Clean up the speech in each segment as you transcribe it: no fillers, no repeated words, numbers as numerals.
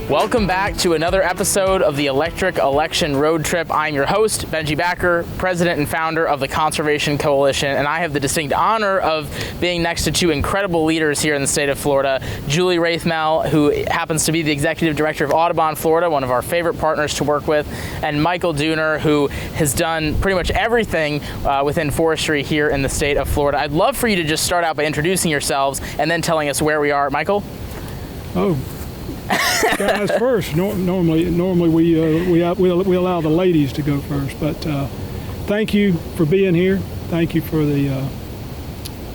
Welcome back to another episode of the Electric Election Road Trip. I'm your host, Benji Backer, president and founder of the Conservation Coalition, and I have the distinct honor of being next to two incredible leaders here in the state of Florida. Julie Wraithmell, who happens to be the executive director of Audubon, Florida, one of our favorite partners to work with, and Michael Dooner, who has done pretty much everything within forestry here in the state of Florida. I'd love for you to just start out by introducing yourselves and then telling us where we are. Michael? Guys first. Normally we allow the ladies to go first. But thank you for being here. Thank you for the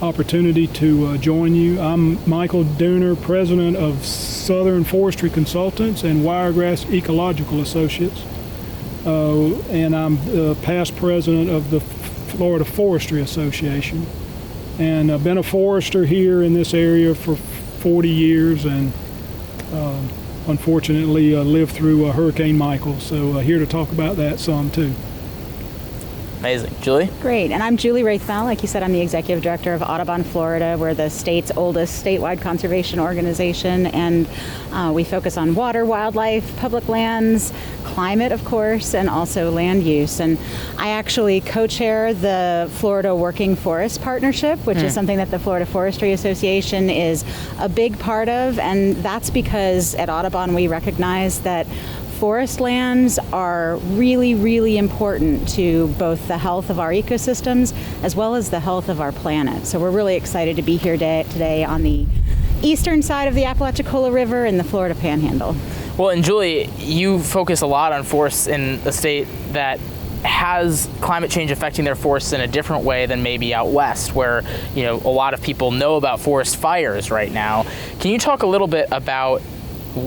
opportunity to join you. I'm Michael Dooner, president of Southern Forestry Consultants and Wiregrass Ecological Associates, and I'm past president of the Florida Forestry Association. And I've been a forester here in this area for 40 years, and unfortunately lived through Hurricane Michael, so here to talk about that some too. Amazing. Julie? Great, and I'm Julie Wraithmell. Like you said, I'm the executive director of Audubon, Florida. We're the state's oldest statewide conservation organization, and we focus on water, wildlife, public lands, climate, of course, and also land use. And I actually co-chair the Florida Working Forest Partnership, which is something that the Florida Forestry Association is a big part of, and that's because at Audubon we recognize that forest lands are really, really important to both the health of our ecosystems as well as the health of our planet. So we're really excited to be here today on the eastern side of the Apalachicola River in the Florida Panhandle. Well, and Julie, you focus a lot on forests in a state that has climate change affecting their forests in a different way than maybe out west, where a lot of people know about forest fires right now. Can you talk a little bit about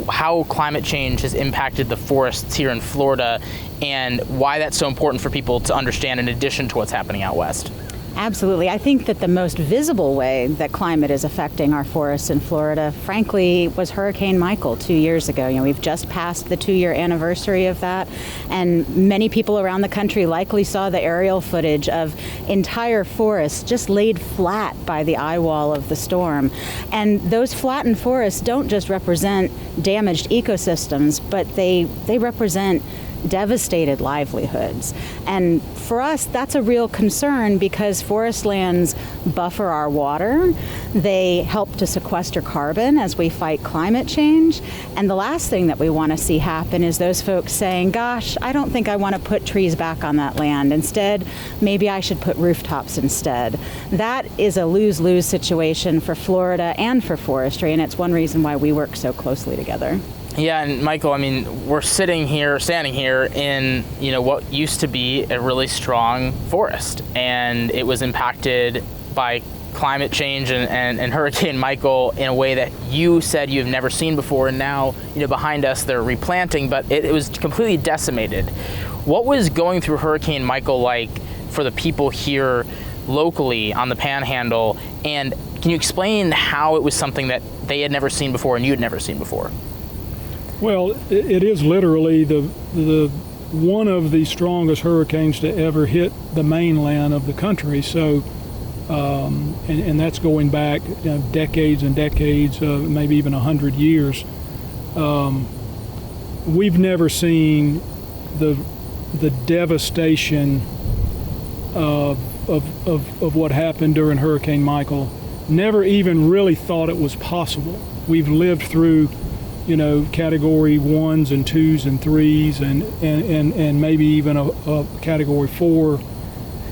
how climate change has impacted the forests here in Florida and why that's so important for people to understand in addition to what's happening out west? Absolutely. I think that the most visible way that climate is affecting our forests in Florida, frankly, was Hurricane Michael 2 years ago. We've just passed the 2-year anniversary of that, and many people around the country likely saw the aerial footage of entire forests just laid flat by the eye wall of the storm. And those flattened forests don't just represent damaged ecosystems, but they represent devastated livelihoods. And for us, that's a real concern because forest lands buffer our water. They help to sequester carbon as we fight climate change. And the last thing that we want to see happen is those folks saying, gosh, I don't think I want to put trees back on that land. Instead, maybe I should put rooftops instead. That is a lose-lose situation for Florida and for forestry, and it's one reason why we work so closely together. Yeah, and Michael, we're standing here in, what used to be a really strong forest, and it was impacted by climate change and Hurricane Michael in a way that you said you've never seen before, and now, behind us they're replanting, but it was completely decimated. What was going through Hurricane Michael like for the people here locally on the Panhandle, and can you explain how it was something that they had never seen before and you had never seen before? Well, it is literally the one of the strongest hurricanes to ever hit the mainland of the country. So, and that's going back decades and decades, maybe even 100 years. We've never seen the devastation of what happened during Hurricane Michael. Never even really thought it was possible. We've lived through category 1s and 2s and 3s and maybe even a category 4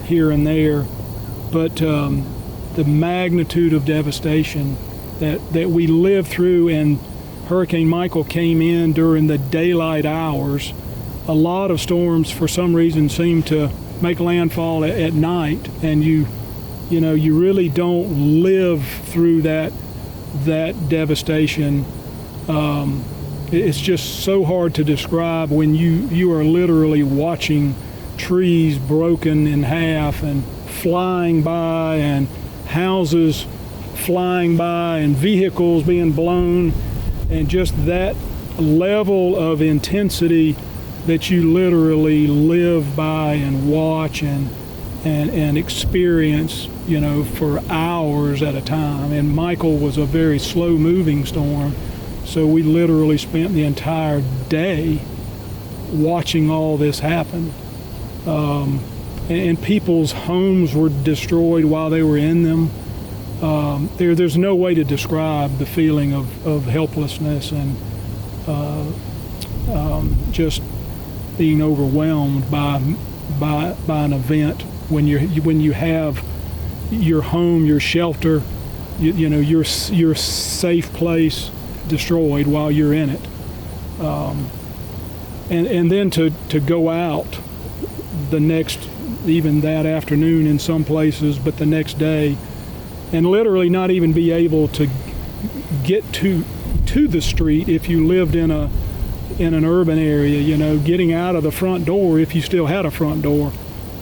here and there. But the magnitude of devastation that we lived through, and Hurricane Michael came in during the daylight hours. A lot of storms, for some reason, seem to make landfall at night, and you really don't live through that devastation. It's just so hard to describe when you are literally watching trees broken in half and flying by, and houses flying by, and vehicles being blown, and just that level of intensity that you literally live by and watch and experience, for hours at a time. And Michael was a very slow-moving storm, So we literally spent the entire day watching all this happen. And people's homes were destroyed while they were in them. There's no way to describe the feeling of helplessness and just being overwhelmed by an event when you have your home, your shelter, your safe place destroyed while you're in it, and then to go out the next, even that afternoon in some places, but the next day, and literally not even be able to get to the street if you lived in an urban area, getting out of the front door if you still had a front door,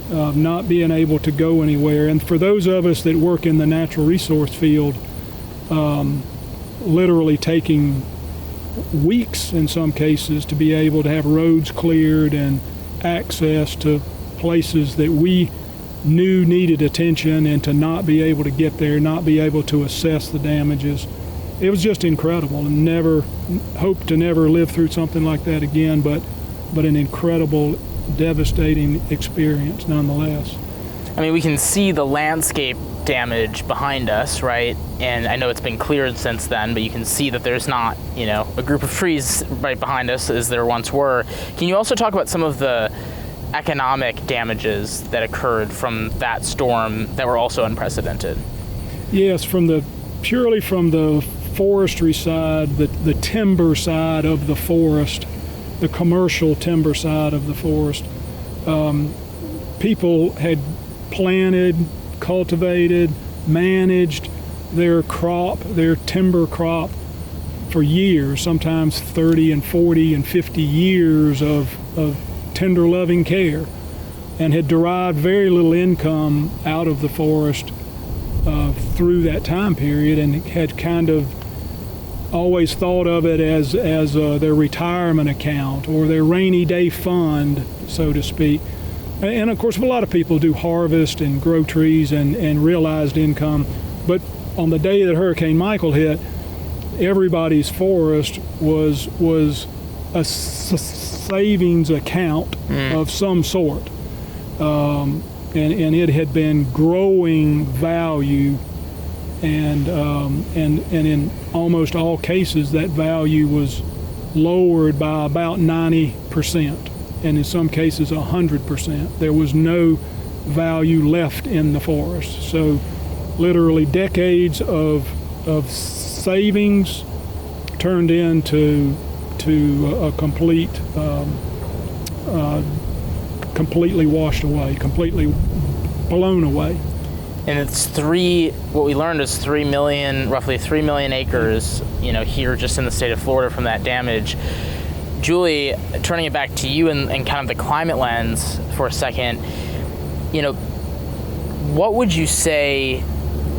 not being able to go anywhere. And for those of us that work in the natural resource field, literally taking weeks in some cases to be able to have roads cleared and access to places that we knew needed attention, and to not be able to get there, not be able to assess the damages. It was just incredible, and never hope to never live through something like that again, but an incredible, devastating experience nonetheless. I mean, we can see the landscape damage behind us, right? And I know it's been cleared since then, but you can see that there's not, a group of trees right behind us as there once were. Can you also talk about some of the economic damages that occurred from that storm that were also unprecedented? Yes, purely from the forestry side, the timber side of the forest, the commercial timber side of the forest, people had planted, cultivated, managed their timber crop for years, sometimes 30 and 40 and 50 years of tender loving care, and had derived very little income out of the forest through that time period, and had kind of always thought of it as their retirement account or their rainy day fund, so to speak. And of course, a lot of people do harvest and grow trees and realized income, but on the day that Hurricane Michael hit, everybody's forest was a savings account of some sort, and it had been growing value, and in almost all cases that value was lowered by about 90%, and in some cases 100%. There was no value left in the forest. So literally decades of savings turned into a completely washed away, completely blown away. And it's what we learned is roughly 3 million acres, here just in the state of Florida from that damage. Julie, turning it back to you and kind of the climate lens for a second, what would you say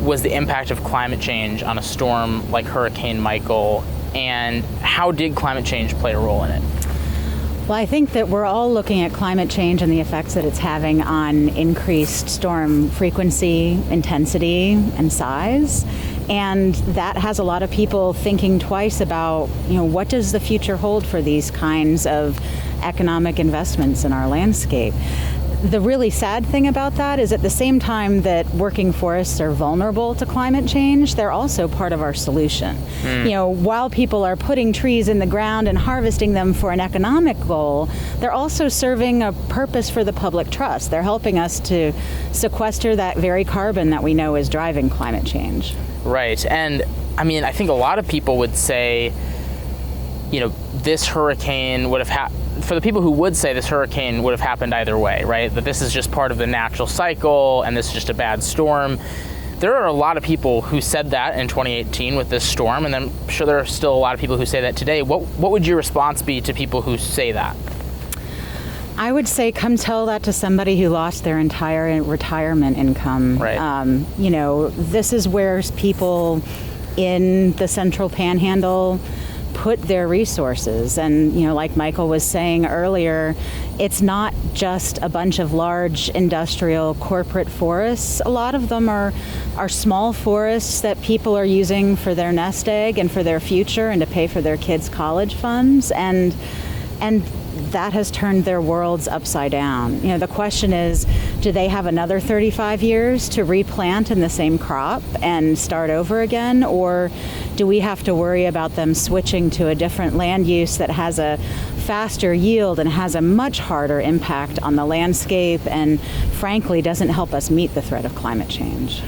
was the impact of climate change on a storm like Hurricane Michael, and how did climate change play a role in it? Well, I think that we're all looking at climate change and the effects that it's having on increased storm frequency, intensity, and size. And that has a lot of people thinking twice about, what does the future hold for these kinds of economic investments in our landscape? The really sad thing about that is at the same time that working forests are vulnerable to climate change, they're also part of our solution. While people are putting trees in the ground and harvesting them for an economic goal, they're also serving a purpose for the public trust. They're helping us to sequester that very carbon that we know is driving climate change. Right. And I think a lot of people would say, this hurricane would have for the people who would say this hurricane would have happened either way, right? That this is just part of the natural cycle and this is just a bad storm. There are a lot of people who said that in 2018 with this storm, and I'm sure there are still a lot of people who say that today. What would your response be to people who say that? I would say come tell that to somebody who lost their entire retirement income. Right. This is where people in the Central Panhandle put their resources. And, like Michael was saying earlier, it's not just a bunch of large industrial corporate forests. A lot of them are small forests that people are using for their nest egg and for their future and to pay for their kids' college funds. And that has turned their worlds upside down. The question is, do they have another 35 years to replant in the same crop and start over again? Or do we have to worry about them switching to a different land use that has a faster yield and has a much harder impact on the landscape and, frankly, doesn't help us meet the threat of climate change?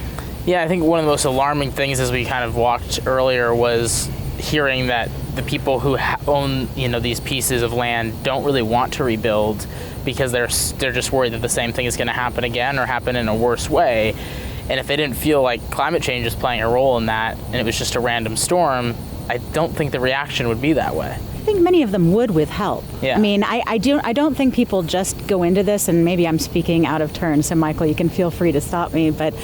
Yeah, I think one of the most alarming things as we kind of walked earlier was hearing that the people who own these pieces of land don't really want to rebuild because they're just worried that the same thing is going to happen again or happen in a worse way. And if they didn't feel like climate change is playing a role in that and it was just a random storm, I don't think the reaction would be that way. I think many of them would with help. Yeah. I mean, I don't think people just go into this, and maybe I'm speaking out of turn, so Michael, you can feel free to stop me, but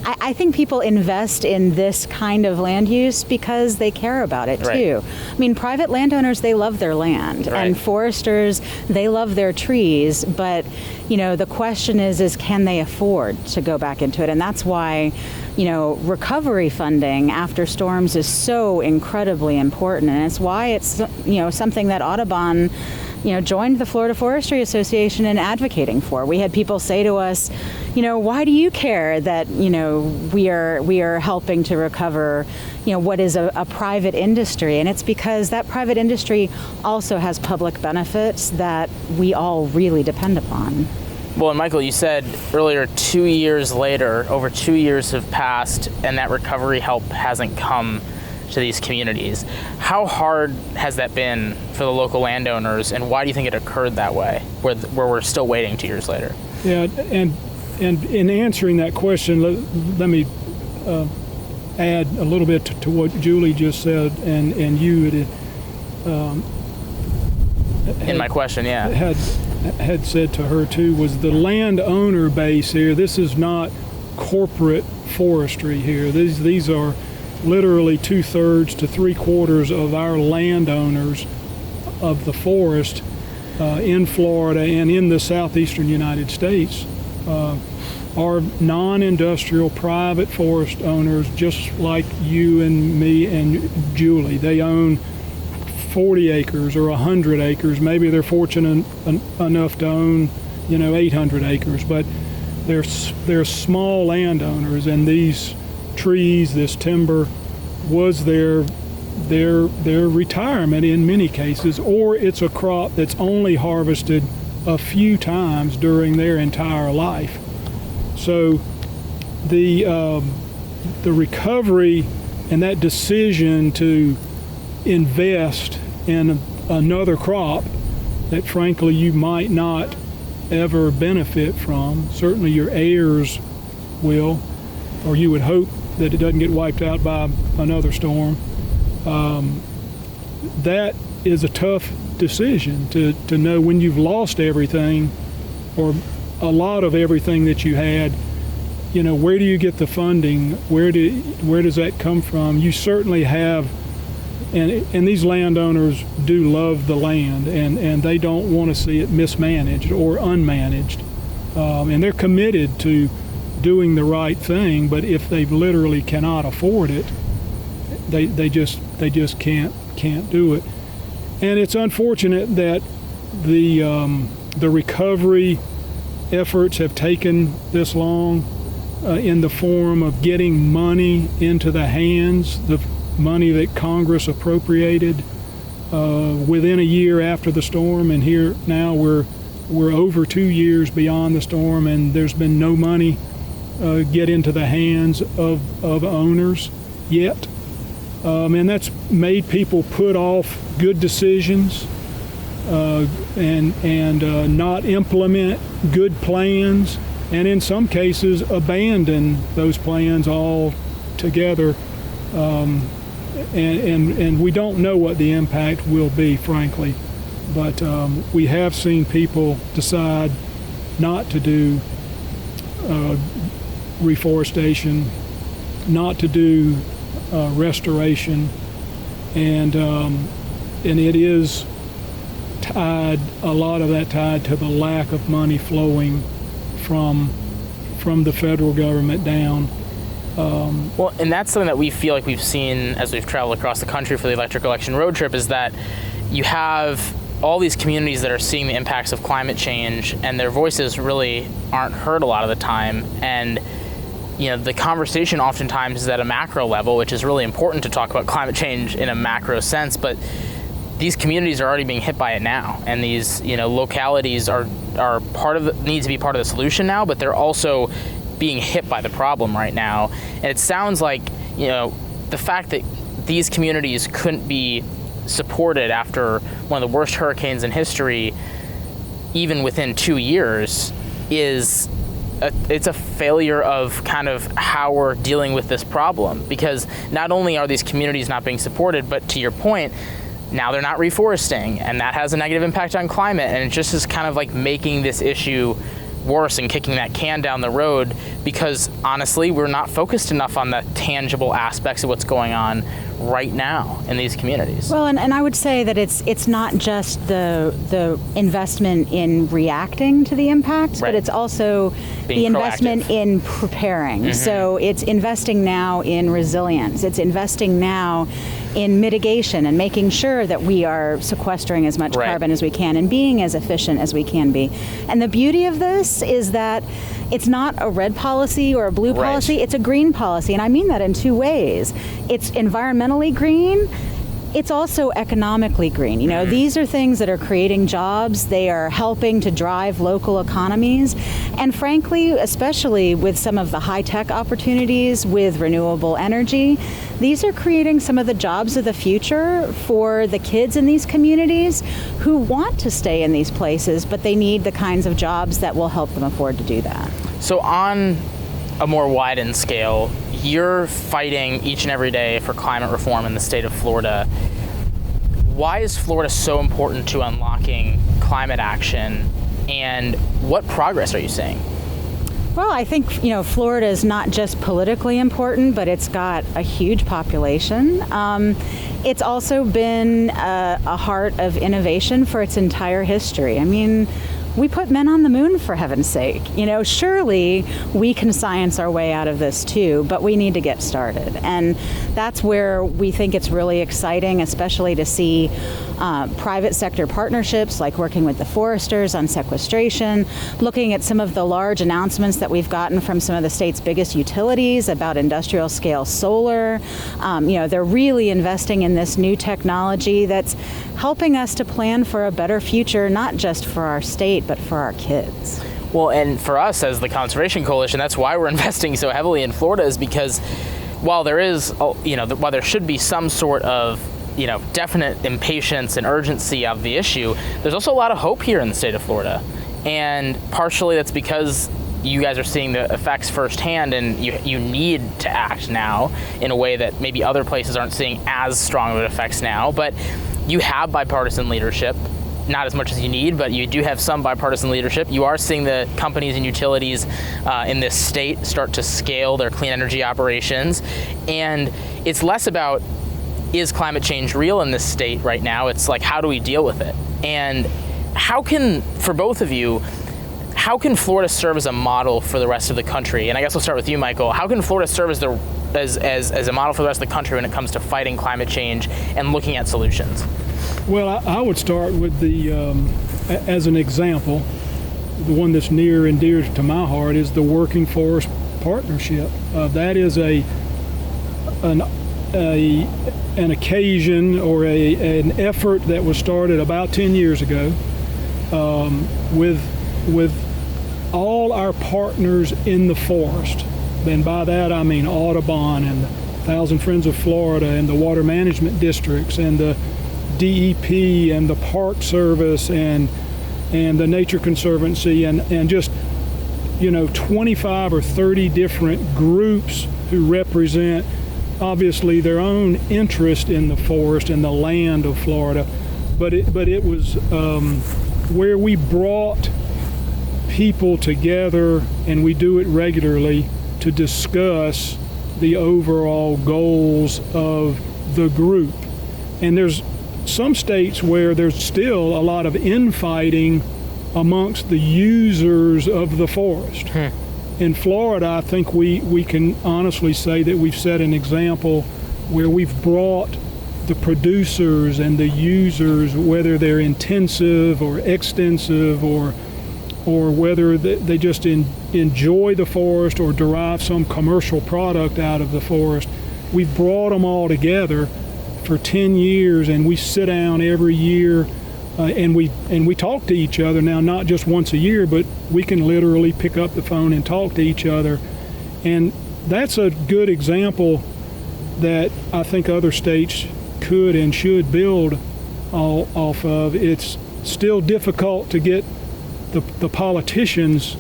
I think people invest in this kind of land use because they care about it too. I mean, private landowners, they love their land, and foresters, they love their trees, but the question is can they afford to go back into it? And that's why recovery funding after storms is so incredibly important, and it's why it's something that Audubon joined the Florida Forestry Association in advocating for. We had people say to us, why do you care that we are helping to recover what is a private industry? And it's because that private industry also has public benefits that we all really depend upon. Well, and Michael, you said earlier 2 years later, over 2 years have passed, and that recovery help hasn't come to these communities. How hard has that been for the local landowners, and why do you think it occurred that way, where we're still waiting 2 years later? Yeah, and in answering that question, let me add a little bit to what Julie just said, and you in my question, had said to her too, was the landowner base here. This is not corporate forestry here. These are literally 2/3 to 3/4 of our landowners of the forest in Florida and in the southeastern United States are non-industrial private forest owners, just like you and me and Julie. They own 40 acres or 100 acres. Maybe they're fortunate enough to own 800 acres, but they're small landowners, and these trees, this timber, was their retirement in many cases, or it's a crop that's only harvested a few times during their entire life. So the recovery and that decision to invest in another crop that frankly you might not ever benefit from, certainly your heirs will, or you would hope that it doesn't get wiped out by another storm. That is a tough decision to know when you've lost everything or a lot of everything that you had. Where do you get the funding? Where does that come from? You certainly have, and these landowners do love the land, and they don't want to see it mismanaged or unmanaged, and they're committed to doing the right thing. But if they literally cannot afford it, they just can't do it. And it's unfortunate that the recovery efforts have taken this long in the form of getting money into the hands, the money that Congress appropriated within a year after the storm, and here now we're over 2 years beyond the storm, and there's been no money get into the hands of owners yet. And that's made people put off good decisions and not implement good plans, and in some cases abandon those plans altogether. And we don't know what the impact will be, frankly, but we have seen people decide not to do reforestation, not to do restoration, and it is tied, a lot of that tied to the lack of money flowing from the federal government down. Well, and that's something that we feel like we've seen as we've traveled across the country for the electric election road trip, is that you have all these communities that are seeing the impacts of climate change, and their voices really aren't heard a lot of the time. And the conversation oftentimes is at a macro level, which is really important to talk about climate change in a macro sense, but these communities are already being hit by it now, and these localities are need to be part of the solution now, but they're also being hit by the problem right now. And it sounds like the fact that these communities couldn't be supported after one of the worst hurricanes in history, even within 2 years, it's a failure of kind of how we're dealing with this problem. Because not only are these communities not being supported, but to your point, now they're not reforesting, and that has a negative impact on climate, and it just is kind of like making this issue worse and kicking that can down the road, because honestly, we're not focused enough on the tangible aspects of what's going on right now in these communities. Well, and I would say that it's not just the investment in reacting to the impacts, right, but it's also the investment in preparing. Mm-hmm. So it's investing now in resilience. It's investing now in mitigation and making sure that we are sequestering as much carbon as we can and being as efficient as we can be. And the beauty of this is that it's not a red policy or a blue policy, it's a green policy. And I mean that in two ways. It's environmentally green. It's also economically green. These are things that are creating jobs. They are helping to drive local economies. And frankly, especially with some of the high-tech opportunities with renewable energy, these are creating some of the jobs of the future for the kids in these communities who want to stay in these places, but they need the kinds of jobs that will help them afford to do that. So on a more widened scale, you're fighting each and every day for climate reform in the state of Florida. Why is Florida so important to unlocking climate action, and what progress are you seeing? Well, I think, Florida is not just politically important, but it's got a huge population. It's also been a heart of innovation for its entire history. I mean, we put men on the moon, for heaven's sake. Surely we can science our way out of this too, but we need to get started. And that's where we think it's really exciting, especially to see private sector partnerships, like working with the foresters on sequestration, looking at some of the large announcements that we've gotten from some of the state's biggest utilities about industrial scale solar. They're really investing in this new technology that's helping us to plan for a better future, not just for our state, but for our kids. Well, and for us as the Conservation Coalition, that's why we're investing so heavily in Florida, is because while there is, while there should be some sort of, definite impatience and urgency of the issue, there's also a lot of hope here in the state of Florida. And partially that's because you guys are seeing the effects firsthand, and you need to act now in a way that maybe other places aren't seeing as strong of effects now. But you have bipartisan leadership, not as much as you need, but you do have some bipartisan leadership. You are seeing the companies and utilities in this state start to scale their clean energy operations. And it's less about, is climate change real in this state right now? It's like, how do we deal with it? And for both of you, how can Florida serve as a model for the rest of the country? And I guess we'll start with you, Michael. How can Florida serve as a model for the rest of the country when it comes to fighting climate change and looking at solutions? Well, I would start with as an example, the one that's near and dear to my heart is the Working Forest Partnership. That is an occasion or an effort that was started about 10 years ago with all our partners in the forest. And by that I mean Audubon and the Thousand Friends of Florida and the water management districts and the DEP and the Park Service and the Nature Conservancy and just 25 or 30 different groups who represent obviously their own interest in the forest and the land of Florida, but it was where we brought people together, and we do it regularly, to discuss the overall goals of the group. And there's some states where there's still a lot of infighting amongst the users of the forest. In Florida, I think we can honestly say that we've set an example where we've brought the producers and the users, whether they're intensive or extensive or whether they just enjoy the forest or derive some commercial product out of the forest, we've brought them all together for 10 years, and we sit down every year and we talk to each other now, not just once a year, but we can literally pick up the phone and talk to each other. And that's a good example that I think other states could and should build off of. It's still difficult to get the politicians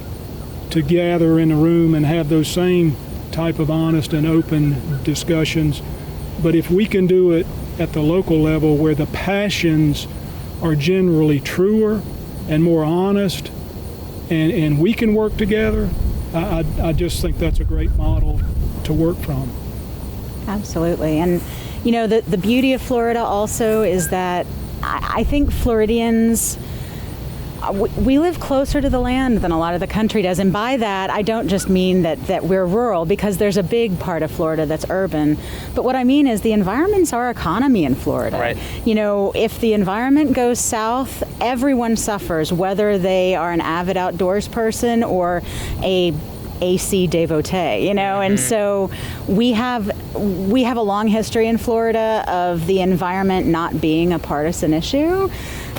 to gather in a room and have those same type of honest and open discussions. But if we can do it at the local level where the passions are generally truer and more honest, and we can work together, I just think that's a great model to work from. Absolutely. And you know, the beauty of Florida also is that I think Floridians, we live closer to the land than a lot of the country does. And by that, I don't just mean that we're rural, because there's a big part of Florida that's urban. But what I mean is the environment's our economy in Florida. Right. You know, if the environment goes south, everyone suffers, whether they are an avid outdoors person or a AC devotee, you know. And so we have a long history in Florida of the environment not being a partisan issue.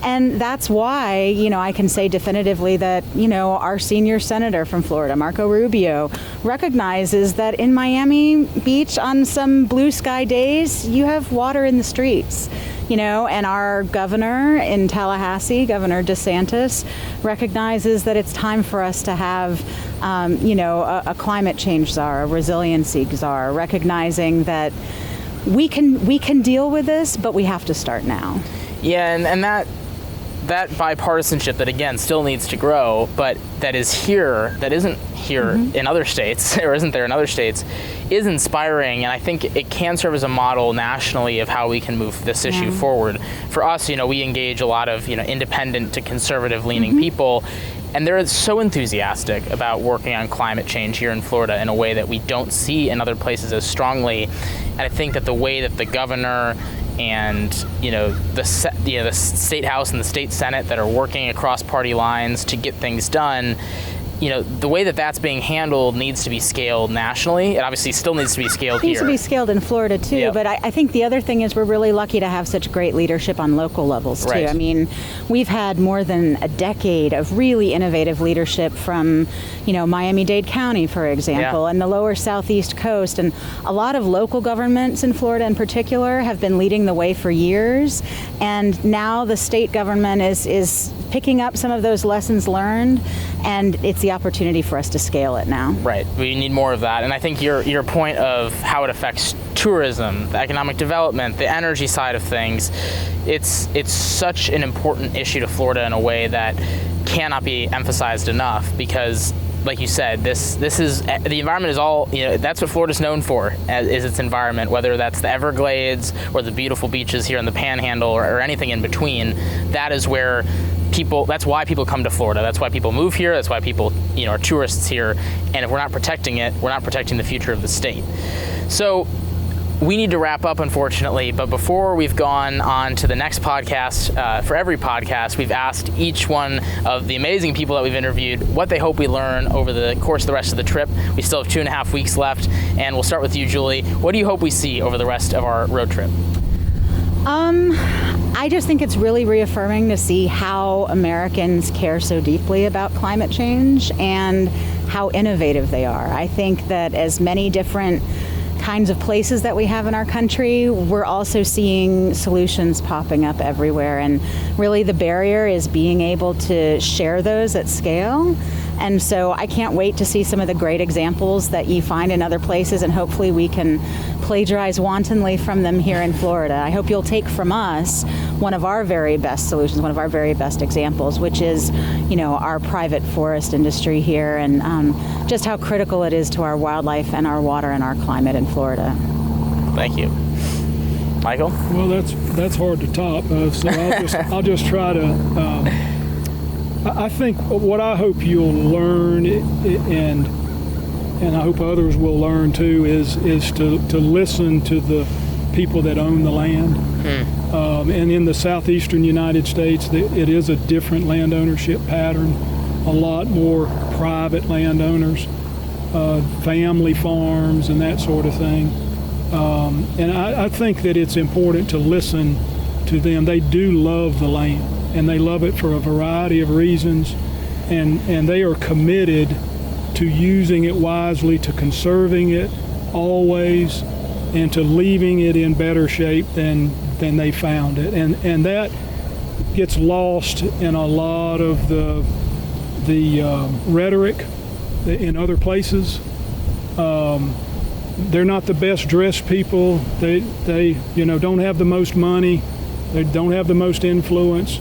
And that's why, you know, I can say definitively that, you know, our senior senator from Florida, Marco Rubio, recognizes that in Miami Beach on some blue sky days, you have water in the streets. You know, and our governor in Tallahassee, Governor DeSantis, recognizes that it's time for us to have, you know, a climate change czar, a resiliency czar, recognizing that we can deal with this, but we have to start now. Yeah, and that bipartisanship that, again, still needs to grow, but that is here, that isn't here in other states, or isn't there in other states, is inspiring. And I think it can serve as a model nationally of how we can move this issue forward. For us, you know, we engage a lot of, you know, independent to conservative leaning people, and they're so enthusiastic about working on climate change here in Florida in a way that we don't see in other places as strongly. And I think that the way that the governor and, you know, the state house and the state senate that are working across party lines to get things done, you know, the way that that's being handled needs to be scaled nationally. It obviously still needs to be scaled here. It needs to be scaled in Florida too, Yep. but I think the other thing is we're really lucky to have such great leadership on local levels too. Right. I mean, we've had more than a decade of really innovative leadership from, you know, Miami-Dade County, for example, and the lower southeast coast, and a lot of local governments in Florida in particular have been leading the way for years, and now the state government is picking up some of those lessons learned, and it's the opportunity for us to scale it now. Right. We need more of that. And I think your point of how it affects tourism, the economic development, the energy side of things, it's such an important issue to Florida in a way that cannot be emphasized enough, because like you said, this is the environment is all, you know, that's what Florida's known for, is its environment, whether that's the Everglades or the beautiful beaches here in the Panhandle or anything in between. That is where that's why people come to Florida. That's why people move here. That's why people, you know, are tourists here. And if we're not protecting it, we're not protecting the future of the state. So we need to wrap up, unfortunately, but before we've gone on to the next podcast, for every podcast, we've asked each one of the amazing people that we've interviewed what they hope we learn over the course of the rest of the trip. We still have 2.5 weeks left, and we'll start with you, Julie. What do you hope we see over the rest of our road trip? I just think it's really reaffirming to see how Americans care so deeply about climate change and how innovative they are. I think that as many different kinds of places that we have in our country, we're also seeing solutions popping up everywhere. And really the barrier is being able to share those at scale. And so I can't wait to see some of the great examples that you find in other places, and hopefully we can plagiarize wantonly from them here in Florida. I hope you'll take from us one of our very best solutions, one of our very best examples, which is, you know, our private forest industry here, and just how critical it is to our wildlife and our water and our climate in Florida. Thank you. Michael? Well, that's hard to top. So I'll just try to. I think what I hope you'll learn, and I hope others will learn too, is to listen to the people that own the land. And in the southeastern United States, it is a different land ownership pattern. A lot more private landowners, family farms, and that sort of thing. And I think that it's important to listen to them. They do love the land, and they love it for a variety of reasons, and they are committed to using it wisely, to conserving it always, and to leaving it in better shape than they found it. And that gets lost in a lot of the rhetoric in other places. They're not the best dressed people. They don't have the most money. They don't have the most influence,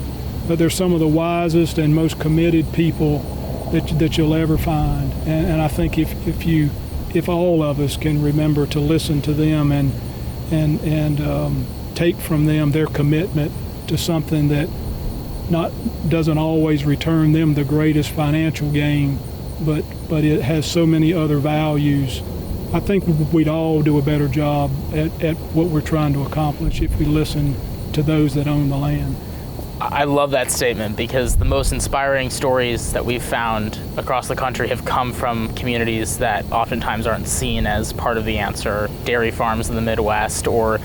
but they're some of the wisest and most committed people that you'll ever find. And I think if all of us can remember to listen to them and take from them their commitment to something that doesn't always return them the greatest financial gain, but it has so many other values, I think we'd all do a better job at what we're trying to accomplish if we listen to those that own the land. I love that statement, because the most inspiring stories that we've found across the country have come from communities that oftentimes aren't seen as part of the answer. Dairy farms in the Midwest, or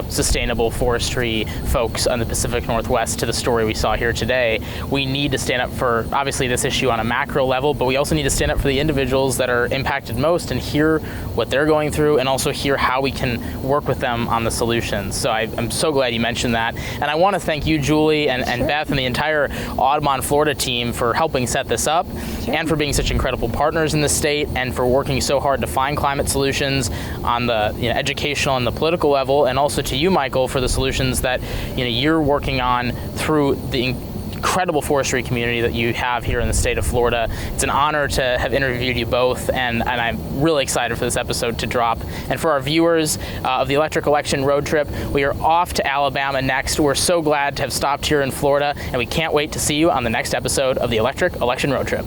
sustainable forestry folks on the Pacific Northwest, to the story we saw here today. We need to stand up for, obviously, this issue on a macro level, but we also need to stand up for the individuals that are impacted most and hear what they're going through, and also hear how we can work with them on the solutions. So I'm so glad you mentioned that. And I want to thank you, Julie, and Sure. Beth, and the entire Audubon Florida team for helping set this up, Sure. and for being such incredible partners in the state, and for working so hard to find climate solutions on the educational and the political level, and also to you, Michael, for the solutions that you're working on through the incredible forestry community that you have here in the state of Florida. It's an honor to have interviewed you both, and I'm really excited for this episode to drop. And for our viewers of the Electric Election Road Trip, we are off to Alabama next. We're so glad to have stopped here in Florida, and we can't wait to see you on the next episode of the Electric Election Road Trip.